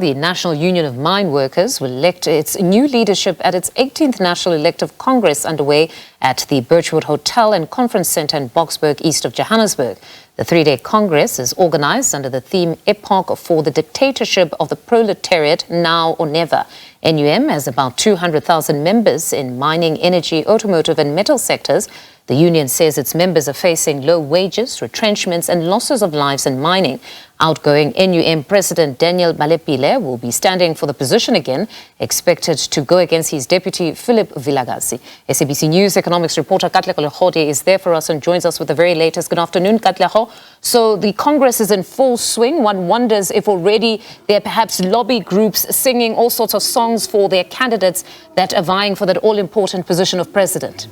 The National Union of Mineworkers will elect its new leadership at its 18th National Elective Congress underway at the Birchwood Hotel and Conference Centre in Boksburg East of Johannesburg. The three-day Congress is organised under the theme Epoch for the Dictatorship of the Proletariat, Now or Never. NUM has about 200,000 members in mining, energy, automotive and metal sectors. The union says its members are facing low wages, retrenchments and losses of lives in mining. Outgoing NUM President Balepile will be standing for the position again, expected to go against his deputy Phillip Vilakazi. SABC News economics reporter Katlego is there for us and joins us with the very latest. Good afternoon, Katlego. So the Congress is in full swing. One wonders if already there are perhaps lobby groups singing all sorts of songs for their candidates that are vying for that all-important position of president.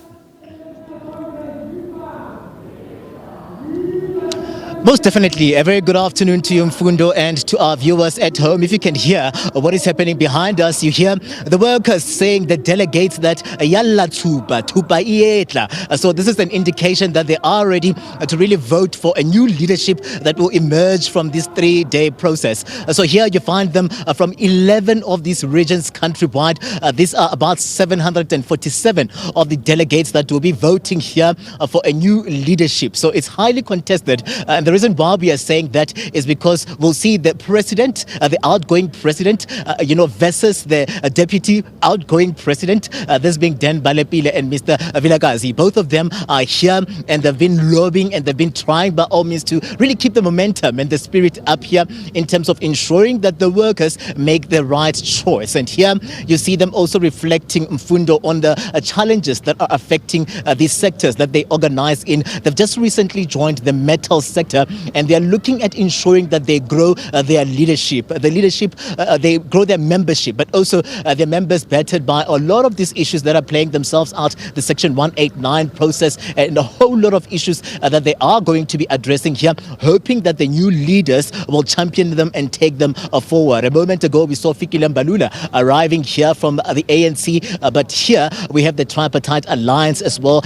Most definitely. A very good afternoon to you, Mfundo, and to our viewers at home. If you can hear what is happening behind us, you hear the workers saying, the delegates, that yalla tuba ietla. So this is an indication that they are ready to really vote for a new leadership that will emerge from this three-day process. So here you find them from 11 of these regions countrywide. These are about 747 of the delegates that will be voting here for a new leadership. So it's highly contested. And the reason why we are saying that is because we'll see the president, the outgoing president, versus the deputy outgoing president, this being Dan Balepile and Mr. Vilakazi. Both of them are here and they've been lobbying and they've been trying by all means to really keep the momentum and the spirit up here in terms of ensuring that the workers make the right choice. And here you see them also reflecting, Mfundo, on the challenges that are affecting these sectors that they organize in. They've just recently joined the metal sector, and they are looking at ensuring that they grow their leadership. They grow their membership, but also their members battered by a lot of these issues that are playing themselves out, the Section 189 process, and a whole lot of issues that they are going to be addressing here, hoping that the new leaders will champion them and take them forward. A moment ago, we saw Fikile Mbalula arriving here from the ANC, but here we have the Tripartite Alliance as well,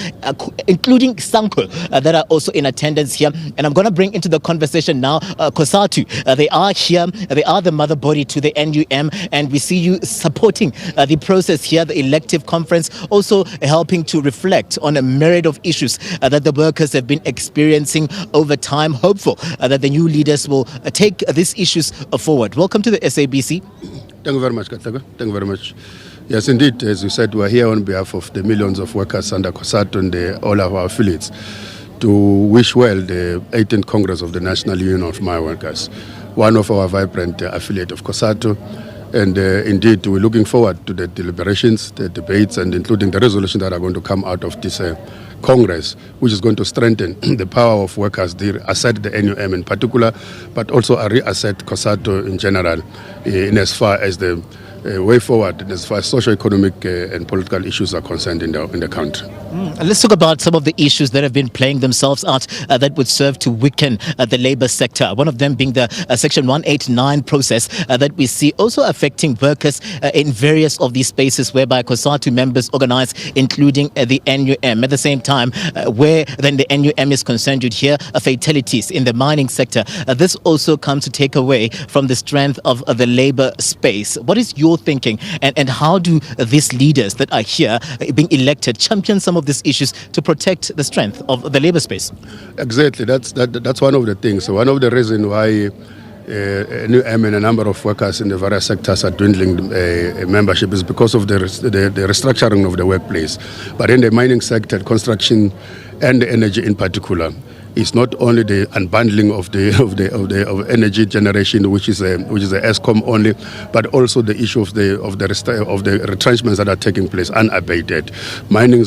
including Sanko, that are also in attendance here. And I'm going to bring into the conversation now COSATU. They are here. They are the mother body to the NUM, and we see you supporting the process here, the elective conference, also helping to reflect on a myriad of issues that the workers have been experiencing over time. Hopeful that the new leaders will take these issues forward. Welcome to the SABC. Thank you very much, Katlego. Thank you very much. Yes, indeed, as you said, we are here on behalf of the millions of workers under COSATU and all of our affiliates to wish well the 18th Congress of the National Union of Mineworkers, one of our vibrant affiliate of COSATU. And indeed, we're looking forward to the deliberations, the debates, and including the resolutions that are going to come out of this Congress, which is going to strengthen the power of workers, asset the NUM in particular, but also reasset COSATU in general, in as far as the way forward as far as socio-economic and political issues are concerned in the country. Let's talk about some of the issues that have been playing themselves out that would serve to weaken the labor sector. One of them being the Section 189 process that we see also affecting workers in various of these spaces whereby COSATU members organize, including the NUM. At the same time, where then the NUM is concerned, you'd hear fatalities in the mining sector. This also comes to take away from the strength of the labor space. What is your thinking, and how do these leaders that are here being elected champion some of these issues to protect the strength of the labor space? Exactly, that's one of the things. One of the reasons why NUM and a number of workers in the various sectors are dwindling membership is because of the restructuring of the workplace. But in the mining sector, construction and energy in particular, it's not only the unbundling of energy generation, which is a ESCOM only, but also the issue of the retrenchments that are taking place unabated. Mining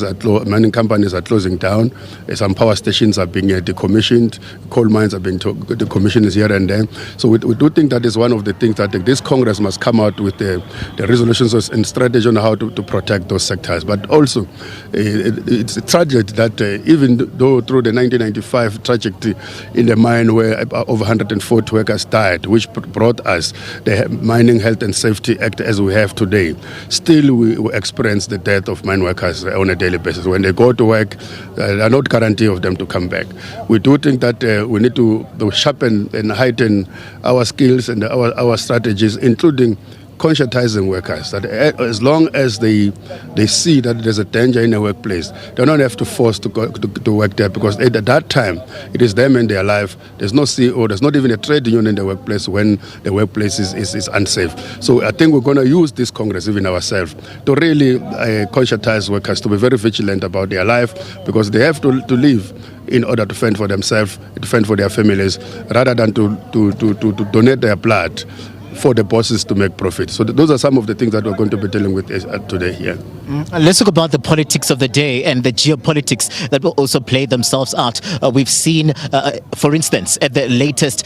companies are closing down. Some power stations are being decommissioned. Coal mines are being decommissioned here and there. So we do think that is one of the things that this Congress must come out with the resolutions and strategy on how to protect those sectors. But also, it's tragic that even though through the 1995 tragedy in the mine where over 140 workers died, which brought us the Mining Health and Safety Act as we have today. Still, we experience the death of mine workers on a daily basis. When they go to work, there are not guarantee of them to come back. We do think that we need to sharpen and heighten our skills and our strategies, including conscientizing workers, that as long as they see that there's a danger in a workplace, they don't have to force to go to work there, because at that time it is them and their life. There's no CEO, there's not even a trade union in the workplace when the workplace is unsafe. So I think we're going to use this Congress, even ourselves, to really conscientize workers to be very vigilant about their life, because they have to live in order to fend for themselves, to fend for their families, rather than to donate their blood for the bosses to make profit. So those are some of the things that we're going to be dealing with today here. Let's talk about the politics of the day and the geopolitics that will also play themselves out. We've seen, for instance, at the latest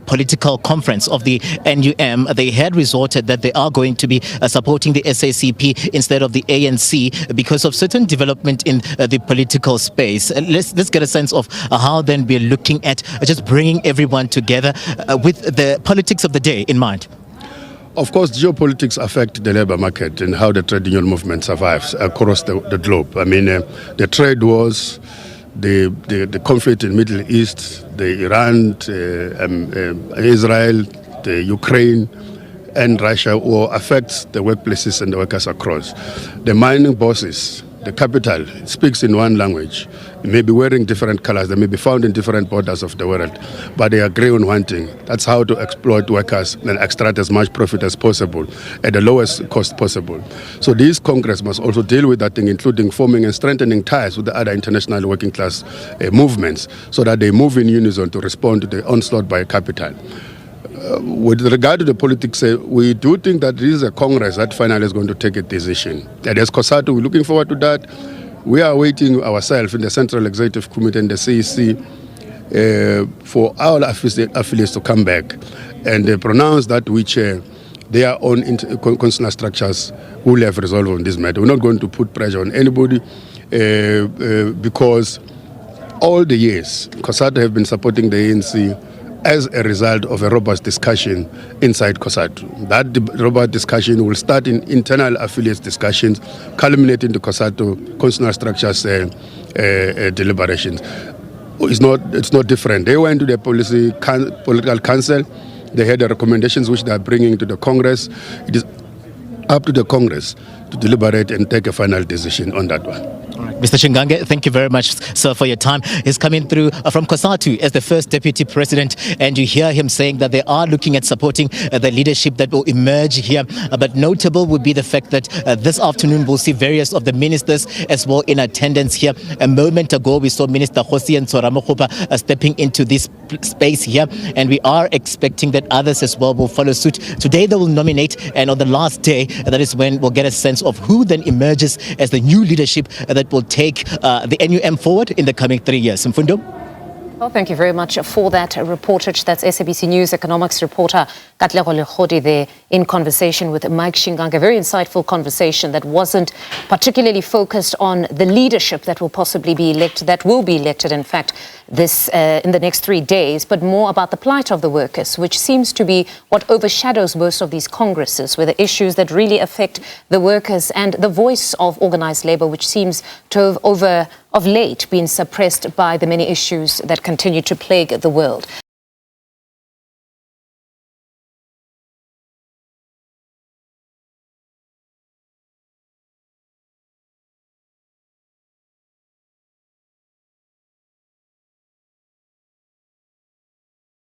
political conference of the NUM, they had resorted that they are going to be supporting the SACP instead of the ANC because of certain development in the political space. Let's get a sense of how then we're looking at just bringing everyone together with the politics of the day in mind. Of course, geopolitics affect the labor market and how the trade union movement survives across the globe. I mean, the trade wars, the conflict in the Middle East, the Iran, Israel, the Ukraine, and Russia war affects the workplaces and the workers across. The mining bosses, the capital, speaks in one language. They may be wearing different colors, they may be found in different borders of the world, but they agree on one thing. That's how to exploit workers and extract as much profit as possible at the lowest cost possible. So this Congress must also deal with that thing, including forming and strengthening ties with the other international working class movements, so that they move in unison to respond to the onslaught by capital. With regard to the politics, we do think that this is a Congress that finally is going to take a decision. And as COSATU, we're looking forward to that. We are waiting ourselves in the Central Executive Committee and the CEC for our affiliates to come back and pronounce that which their own constitutional structures will have resolved on this matter. We're not going to put pressure on anybody because all the years COSATU have been supporting the ANC as a result of a robust discussion inside COSATU. That robust discussion will start in internal affiliates discussions, culminate into COSATU constitutional structures deliberations. It's not different. They went to the political council. They had the recommendations which they are bringing to the Congress. It is up to the Congress to deliberate and take a final decision on that one. Mr. Shingange, thank you very much, sir, for your time. He's coming through from COSATU as the first deputy president, and you hear him saying that they are looking at supporting the leadership that will emerge here. But notable would be the fact that this afternoon we'll see various of the ministers as well in attendance here. A moment ago, we saw Minister Hosian Tsoramokgopa stepping into this space here, and we are expecting that others as well will follow suit. Today they will nominate, and on the last day, that is when we'll get a sense of who then emerges as the new leadership that will take the NUM forward in the coming 3 years. Mfundo? Well, thank you very much for that reportage. That's SABC News economics reporter Katlego Legodi there in conversation with Mike Shingange. A very insightful conversation that wasn't particularly focused on the leadership that will possibly be elected, that will be elected, in fact, this in the next 3 days, but more about the plight of the workers, which seems to be what overshadows most of these congresses, where the issues that really affect the workers and the voice of organized labor, which seems to have of late been suppressed by the many issues that continue to plague the world.